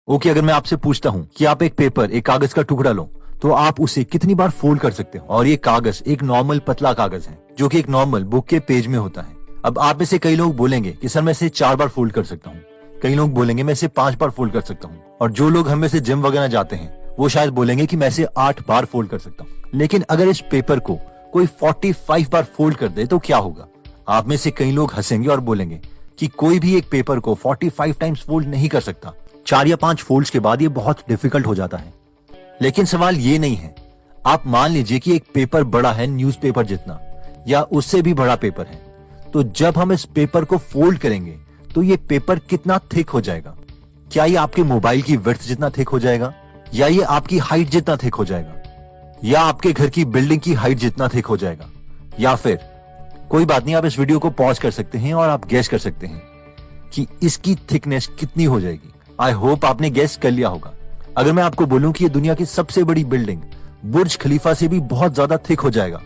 Okay, अगर मैं आपसे पूछता हूँ कि आप एक पेपर, एक कागज का टुकड़ा लो, तो आप उसे कितनी बार फोल्ड कर सकते हो? और ये कागज एक नॉर्मल पतला कागज है जो कि एक नॉर्मल बुक के पेज में होता है। अब आप में से कई लोग बोलेंगे कि सर मैं इसे 4 बार फोल्ड कर सकता हूँ, कई लोग बोलेंगे मैं इसे 5 बार फोल्ड कर सकता हूँ, और जो लोग हम में से जिम वगैरह जाते हैं वो शायद बोलेंगे कि मैं इसे 8 बार फोल्ड कर सकता हूँ। लेकिन अगर इस पेपर को कोई 45 बार फोल्ड कर दे तो क्या होगा? आप में से कई लोग हंसेंगे और बोलेंगे कि कोई भी एक पेपर को 45 टाइम्स फोल्ड नहीं कर सकता। 4 या 5 फोल्ड्स के बाद ये बहुत डिफिकल्ट हो जाता है। लेकिन सवाल ये नहीं है। आप मान लीजिए कि एक पेपर बड़ा है न्यूज़पेपर जितना, या उससे भी बड़ा पेपर है, तो जब हम इस पेपर को फोल्ड करेंगे तो ये पेपर कितना थिक हो जाएगा? क्या ये आपके मोबाइल की विड्थ जितना थिक हो जाएगा, या ये आपकी हाइट जितना थिक हो जाएगा, या आपके घर की बिल्डिंग की हाइट जितना थिक हो जाएगा, या फिर कोई बात नहीं, आप इस वीडियो को पॉज कर सकते हैं और आप गेस कर सकते हैं कि इसकी थिकनेस कितनी हो जाएगी। आई होप आपने गेस कर लिया होगा। अगर मैं आपको बोलूं कि ये दुनिया की सबसे बड़ी बिल्डिंग बुर्ज खलीफा से भी बहुत ज्यादा थिक हो जाएगा,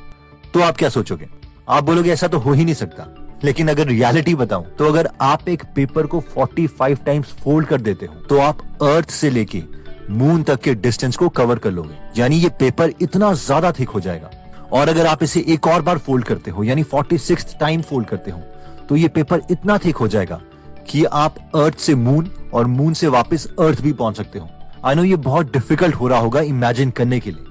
तो आप क्या सोचोगे? आप बोलोगे ऐसा तो हो ही नहीं सकता। लेकिन अगर रियलिटी बताऊं तो अगर आप एक पेपर को 45 टाइम्स फोल्ड कर देते हो तो आप अर्थ से लेके मून तक के डिस्टेंस को कवर कर लोगे, यानी ये पेपर इतना ज्यादा थिक हो जाएगा। और अगर आप इसे एक और बार फोल्ड करते हो, यानी 46th टाइम फोल्ड करते हो, तो ये पेपर इतना थिक हो जाएगा कि आप अर्थ से मून और मून से वापस अर्थ भी पहुंच सकते हो। आई नो ये बहुत डिफिकल्ट हो रहा होगा इमेजिन करने के लिए।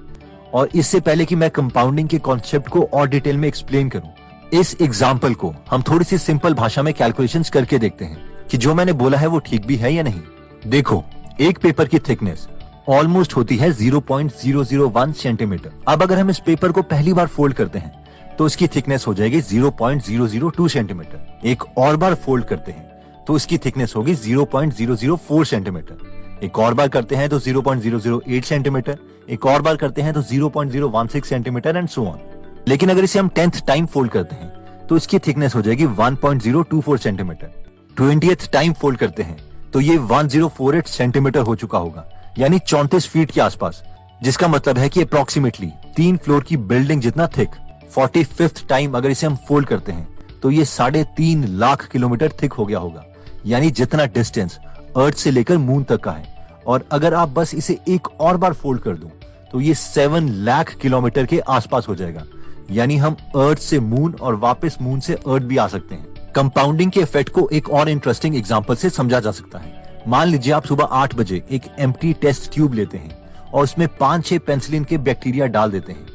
और इससे पहले कि मैं कंपाउंडिंग के कॉन्सेप्ट को और डिटेल में एक्सप्लेन करूं, इस एग्जाम्पल को हम थोड़ी सी सिंपल भाषा में कैलकुलेशंस करके देखते हैं कि जो मैंने बोला है वो ठीक भी है या नहीं। देखो, एक पेपर की थिकनेस ऑलमोस्ट होती है 0.001 सेंटीमीटर। अब अगर हम इस पेपर को पहली बार फोल्ड करते हैं तो इसकी थिकनेस हो जाएगी 0.002 सेंटीमीटर। एक और बार फोल्ड करते हैं तो इसकी थिकनेस होगी 0.004 सेंटीमीटर। एक और बार करते हैं तो 0.008 सेंटीमीटर। एक और बार करते हैं तो 0.016 सेंटीमीटर एंड सो ऑन। लेकिन अगर इसे हम 10th टाइम फोल्ड करते हैं तो इसकी थिकनेस हो जाएगी 1.024 सेंटीमीटर। 20th टाइम फोल्ड करते हैं तो ये 1048 सेंटीमीटर हो चुका होगा, यानी 34 फीट के आसपास, जिसका मतलब है कि अप्रोक्सीमेटली 3 फ्लोर की बिल्डिंग जितना थिक। 45th टाइम अगर इसे हम फोल्ड करते हैं तो ये 3.5 लाख किलोमीटर थिक हो गया होगा, यानी जितना डिस्टेंस अर्थ से लेकर मून तक का है। और अगर आप बस इसे एक और बार फोल्ड कर दूं तो ये 7 लाख किलोमीटर के आसपास हो जाएगा, यानी हम अर्थ से मून और वापस मून से अर्थ भी आ सकते हैं। कंपाउंडिंग के इफेक्ट को एक और इंटरेस्टिंग एग्जांपल से समझा जा सकता है। मान लीजिए आप सुबह 8 बजे एक एम्प्टी टेस्ट ट्यूब लेते हैं और उसमें 5-6 पेनिसिलिन के बैक्टीरिया डाल देते हैं,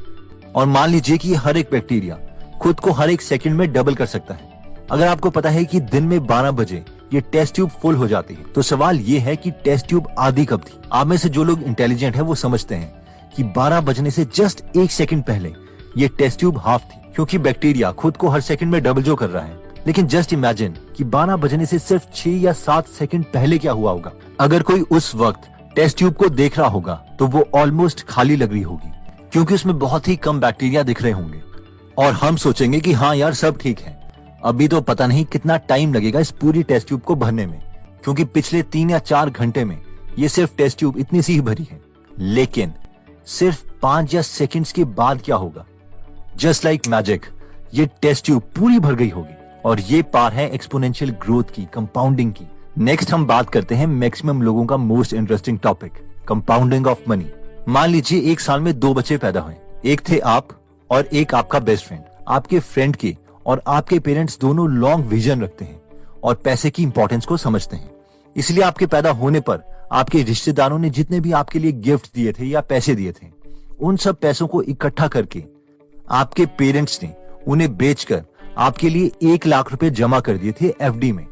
और मान लीजिए कि हर एक बैक्टीरिया खुद को हर एक सेकंड में डबल कर सकता है। अगर आपको पता है कि दिन में 12 बजे ये टेस्ट ट्यूब फुल हो जाती है, तो सवाल ये है कि टेस्ट ट्यूब आधी कब थी? आप में से जो लोग इंटेलिजेंट है वो समझते हैं कि 12 बजने से जस्ट 1 सेकंड पहले ये टेस्ट ट्यूब हाफ थी, क्योंकि बैक्टीरिया खुद को हर सेकंड में डबल जो कर रहा है। लेकिन जस्ट इमेजिन कि 12 बजने से सिर्फ 6 या 7 सेकंड पहले क्या हुआ होगा। अगर कोई उस वक्त टेस्ट ट्यूब को देख रहा होगा तो वो ऑलमोस्ट खाली लग रही होगी, क्योंकि उसमें बहुत ही कम बैक्टीरिया दिख रहे होंगे। और हम सोचेंगे कि हाँ यार सब ठीक है, अभी तो पता नहीं कितना टाइम लगेगा इस पूरी टेस्ट ट्यूब को भरने में, क्योंकि पिछले 3 या 4 घंटे में ये सिर्फ टेस्ट ट्यूब इतनी सी ही भरी है। लेकिन सिर्फ 5 या सेकंड्स के बाद क्या होगा? जस्ट लाइक मैजिक ये टेस्ट ट्यूब पूरी भर गई होगी। और ये पार है एक्सपोनेंशियल ग्रोथ की, कंपाउंडिंग की। नेक्स्ट हम बात करते हैं मैक्सिमम लोगों का most interesting topic, compounding of money. मान लीजिए एक साल में 2 बच्चे पैदा हुए, एक थे आप और एक आपका बेस्ट फ्रेंड। आपके फ्रेंड के और आपके पेरेंट्स दोनों लॉन्ग विजन रखते हैं और पैसे की इंपॉर्टेंस को समझते हैं। इसलिए आपके पैदा होने पर आपके रिश्तेदारों ने जितने भी आपके लिए गिफ्ट दिए थे या पैसे दिए थे, उन सब पैसों को इकट्ठा करके आपके पेरेंट्स ने उन्हें बेचकर आपके लिए 1 लाख रुपए जमा कर दिए थे एफडी में,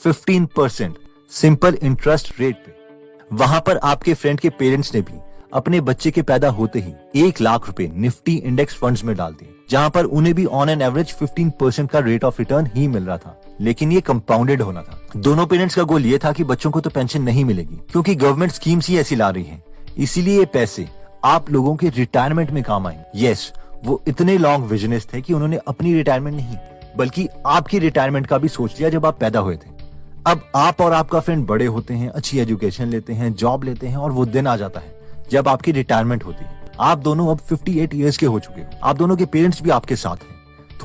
15% सिंपल इंटरेस्ट रेट पे। वहां पर आपके फ्रेंड के पेरेंट्स ने भी अपने बच्चे के पैदा होते ही 1 लाख रुपए निफ्टी इंडेक्स फंड्स में डाल दिए, जहां पर उन्हें भी ऑन एन एवरेज 15% का रेट ऑफ रिटर्न ही मिल रहा था। लेकिन ये कंपाउंडेड होना था। दोनों पेरेंट्स का गोल ये था कि बच्चों को तो पेंशन नहीं मिलेगी, क्योंकि गवर्नमेंट स्कीम्स ही ऐसी ला रही है, इसीलिए ये पैसे आप लोगों के रिटायरमेंट में काम आएंगे। यस, वो इतने लॉन्ग विजनिस्ट थे कि उन्होंने अपनी रिटायरमेंट नहीं बल्कि आपकी रिटायरमेंट का भी सोच लिया जब आप पैदा हुए थे। अब आप और आपका फ्रेंड बड़े होते हैं, अच्छी एजुकेशन लेते हैं, जॉब लेते हैं, और वो दिन आ जाता है जब आपकी रिटायरमेंट होती है। आप दोनों अब 58 ईयर्स के हो चुके हो। आप दोनों के पेरेंट्स भी आपके साथ हैं,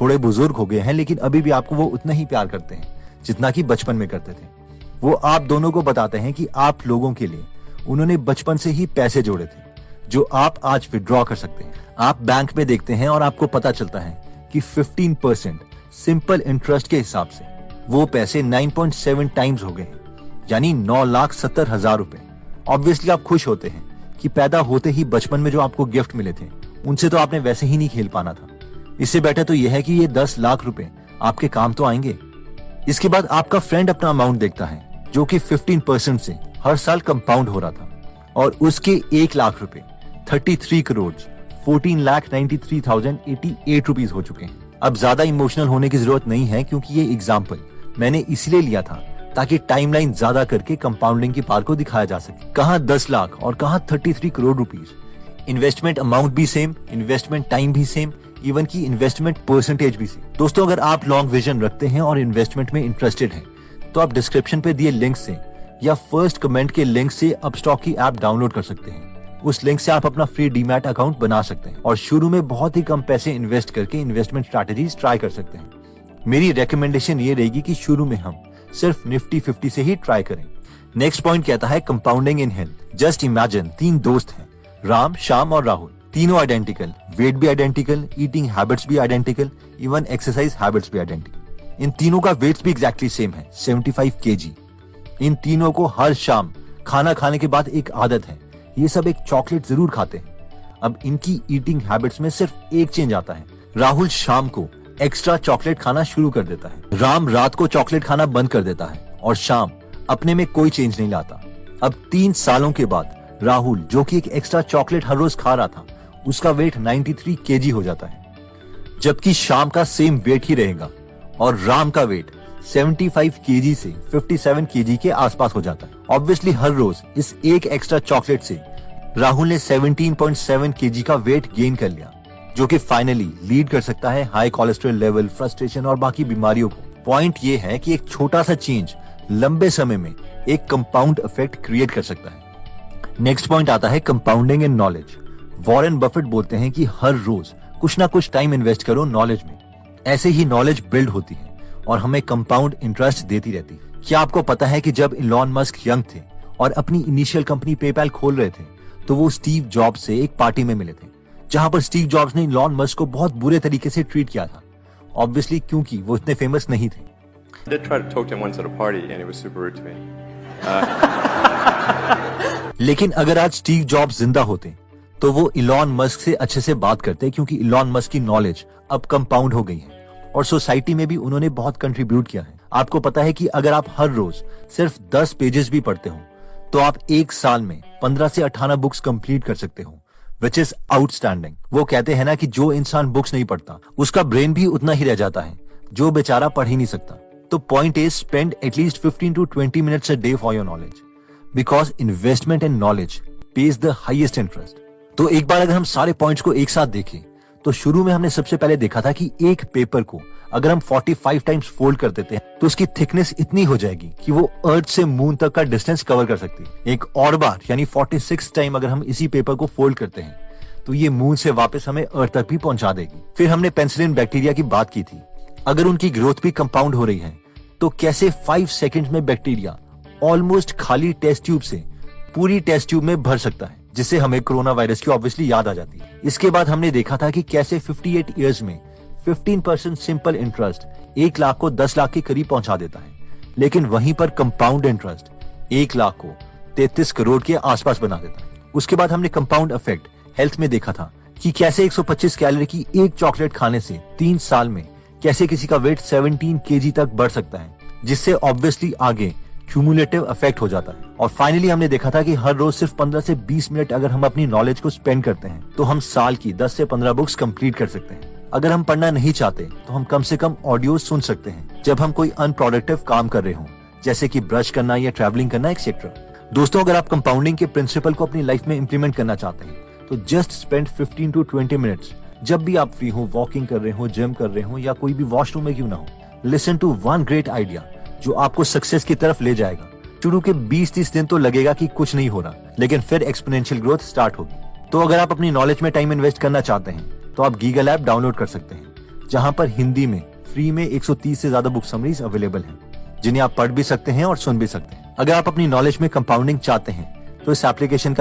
थोड़े बुजुर्ग हो गए हैं, लेकिन अभी भी आपको वो उतना ही प्यार करते हैं जितना कि बचपन में करते थे। वो आप दोनों को बताते हैं कि आप लोगों के लिए उन्होंने बचपन से ही पैसे जोड़े थे जो आप आज विड्रॉ कर सकते हैं। आप बैंक में देखते हैं और आपको पता चलता है कि 15% सिंपल इंटरेस्ट के हिसाब से वो पैसे 9.7 टाइम्स हो गए हैं, यानी 9,70,000 रुपए। ऑब्वियसली आप खुश होते हैं कि पैदा होते ही बचपन में जो आपको गिफ्ट मिले थे उनसे तो आपने वैसे ही नहीं खेल पाना था। इससे बेटर तो यह है कि ये 10 लाख रुपए आपके काम तो आएंगे। इसके बाद आपका फ्रेंड अपना अमाउंट देखता है जो कि 15% से हर साल कंपाउंड हो रहा था और उसके 1 लाख रुपए 33 करोड़ 14,93,088 रुपीज हो चुके हैं। अब ज्यादा इमोशनल होने की जरूरत नहीं है क्योंकि ये एग्जाम्पल मैंने इसलिए लिया था ताकि टाइमलाइन ज्यादा करके कंपाउंडिंग की पार को दिखाया जा सके। कहां 10 लाख और कहां 33 करोड़ रुपीज। इन्वेस्टमेंट अमाउंट भी सेम, इन्वेस्टमेंट टाइम भी सेम, इवन की इन्वेस्टमेंट परसेंटेज भी सेम। दोस्तों, अगर आप लॉन्ग विजन रखते हैं और इन्वेस्टमेंट में इंटरेस्टेड हैं तो आप डिस्क्रिप्शन पे दिए लिंक से या फर्स्ट कमेंट के लिंक से अपस्टॉक की ऐप डाउनलोड कर सकते हैं। उस लिंक से आप अपना फ्री डीमैट अकाउंट बना सकते हैं और शुरू में बहुत ही कम पैसे इन्वेस्ट करके इन्वेस्टमेंट स्ट्रैटेजीज ट्राई कर सकते हैं। मेरी रेकमेंडेशन ये रहेगी कि शुरू में हम सिर्फ निफ्टी 50 से ही ट्राई करें। नेक्स्ट पॉइंट कहता है compounding in health. Just imagine 3 दोस्त हैं, राम, श्याम और राहुल। तीनों आइडेंटिकल, वेट भी आइडेंटिकल, ईटिंग हैबिट्स भी आइडेंटिकल, इवन एक्सरसाइज हैबिट्स भी आइडेंटिकल। इन तीनों का वेट्स भी एग्जैक्टली सेम है, 75 kg। इन तीनों को हर शाम खाना खाने के बाद एक आदत है, ये सब एक चॉकलेट जरूर खाते हैं। अब इनकी ईटिंग हैबिट्स में सिर्फ एक चेंज आता है। राहुल शाम को एक्स्ट्रा चॉकलेट खाना शुरू कर देता है, राम रात को चॉकलेट खाना बंद कर देता है और श्याम अपने में कोई चेंज नहीं लाता। अब 3 सालों के बाद राहुल, जो कि एक एक्स्ट्रा चॉकलेट हर रोज खा रहा था, उसका वेट 93 kg हो जाता है, जबकि श्याम का सेम वेट ही रहेगा और राम का वेट 75 kg से 57 kg के आसपास हो जाता है। ऑब्वियसली हर रोज इस एक एक्स्ट्रा चॉकलेट से राहुल ने 17.7 kg का वेट गेन कर लिया, जो कि फाइनली लीड कर सकता है हाई कोलेस्ट्रॉल लेवल, फ्रस्ट्रेशन और बाकी बीमारियों को। पॉइंट ये है कि एक छोटा सा चेंज लंबे समय में एक कंपाउंड इफेक्ट क्रिएट कर सकता है। नेक्स्ट पॉइंट आता है compounding in knowledge. Warren Buffett बोलते हैं कि हर रोज कुछ ना कुछ टाइम इन्वेस्ट करो नॉलेज में, ऐसे ही नॉलेज बिल्ड होती है और हमें कंपाउंड इंटरेस्ट देती रहती है। क्या आपको पता है कि जब इलॉन मस्क यंग थे और अपनी इनिशियल कंपनी पेपैल खोल रहे थे तो वो स्टीव जॉब्स से एक पार्टी में मिले थे, जहां पर स्टीव जॉब्स ने इलॉन मस्क को बहुत बुरे तरीके से ट्रीट किया था, ऑब्वियसली क्योंकि वो इतने फेमस नहीं थे। I did try to talk to him once at a party and he was super rude to me. लेकिन अगर आज स्टीव जॉब्स जिंदा होते तो वो इलॉन मस्क से अच्छे से बात करते, क्योंकि इलॉन मस्क की नॉलेज अब कंपाउंड हो गई है और सोसाइटी में भी उन्होंने बहुत कंट्रीब्यूट किया है। आपको पता है कि अगर आप हर रोज सिर्फ 10 पेजेस भी पढ़ते हो तो आप एक साल में 15 से 18 बुक्स कंप्लीट कर सकते हो, विच इज आउटस्टैंडिंग। वो कहते हैं ना कि जो इंसान बुक्स नहीं पढ़ता उसका ब्रेन भी उतना ही रह जाता है जो बेचारा पढ़ ही नहीं सकता। तो point is spend at least 15 to 20 minutes a day for your knowledge, because investment in knowledge pays the highest interest। तो एक बार अगर हम सारे पॉइंट्स को एक साथ देखें तो शुरू में हमने सबसे पहले देखा था कि एक पेपर को अगर हम 45 टाइम्स फोल्ड कर देते हैं तो उसकी थिकनेस इतनी हो जाएगी कि वो अर्थ से मून तक का डिस्टेंस कवर कर सकती है। एक और बार यानी 46 टाइम अगर हम इसी पेपर को फोल्ड करते हैं तो ये मून से वापस हमें अर्थ तक भी पहुंचा देगी। फिर हमने पेनिसिलिन बैक्टीरिया की बात की थी। अगर उनकी ग्रोथ भी कंपाउंड हो रही है तो कैसे 5 सेकंड्स में बैक्टीरिया ऑलमोस्ट खाली टेस्ट ट्यूब से पूरी टेस्ट ट्यूब में भर सकता है, जिससे हमें कोरोना वायरस की ऑब्वियसली याद आ जाती है। इसके बाद हमने देखा था कि कैसे 58 इयर्स में 15% सिंपल इंटरेस्ट 1 लाख को 10 लाख के करीब पहुंचा देता है, लेकिन वहीं पर कंपाउंड इंटरेस्ट 1 लाख को 33 करोड़ के आसपास बना देता है। उसके बाद हमने कंपाउंड इफेक्ट हेल्थ में देखा था कि कैसे 125 कैलोरी की एक चॉकलेट खाने से 3 साल में कैसे किसी का वेट 17 kg तक बढ़ सकता है, जिससे ऑब्वियसली आगे क्यूमुलेटिव इफेक्ट हो जाता है। और फाइनली हमने देखा था कि हर रोज सिर्फ 15 से 20 मिनट अगर हम अपनी नॉलेज को स्पेंड करते हैं तो हम साल की 10 से 15 बुक्स कंप्लीट कर सकते हैं। अगर हम पढ़ना नहीं चाहते तो हम कम से कम ऑडियो सुन सकते हैं जब हम कोई अनप्रोडक्टिव काम कर रहे हो, जैसे कि ब्रश करना या ट्रैवलिंग करना एक्सेट्रा। दोस्तों, अगर आप कंपाउंडिंग के प्रिंसिपल को अपनी लाइफ में इंप्लीमेंट करना चाहते हैं तो जस्ट स्पेंड 15 to 20 मिनट्स जब भी आप फ्री हो, वॉकिंग कर रहे हो, जिम कर रहे हो या कोई भी वॉशरूम में क्यों ना हो, listen to one great idea जो आपको सक्सेस की तरफ ले जाएगा। शुरू के 20-30 दिन तो लगेगा कि कुछ नहीं हो रहा, लेकिन फिर एक्सपोनेंशियल ग्रोथ स्टार्ट होगी। तो अगर आप अपनी नॉलेज में टाइम इन्वेस्ट करना चाहते हैं तो आप गीगल ऐप डाउनलोड कर सकते हैं, जहां पर हिंदी में फ्री में 130 से ज्यादा बुक समरीज अवेलेबल हैं, जिन्हें आप पढ़ भी सकते हैं और सुन भी सकते हैं। अगर आप अपनी नॉलेज में कंपाउंडिंग चाहते हैं तो इस एप्लीकेशन का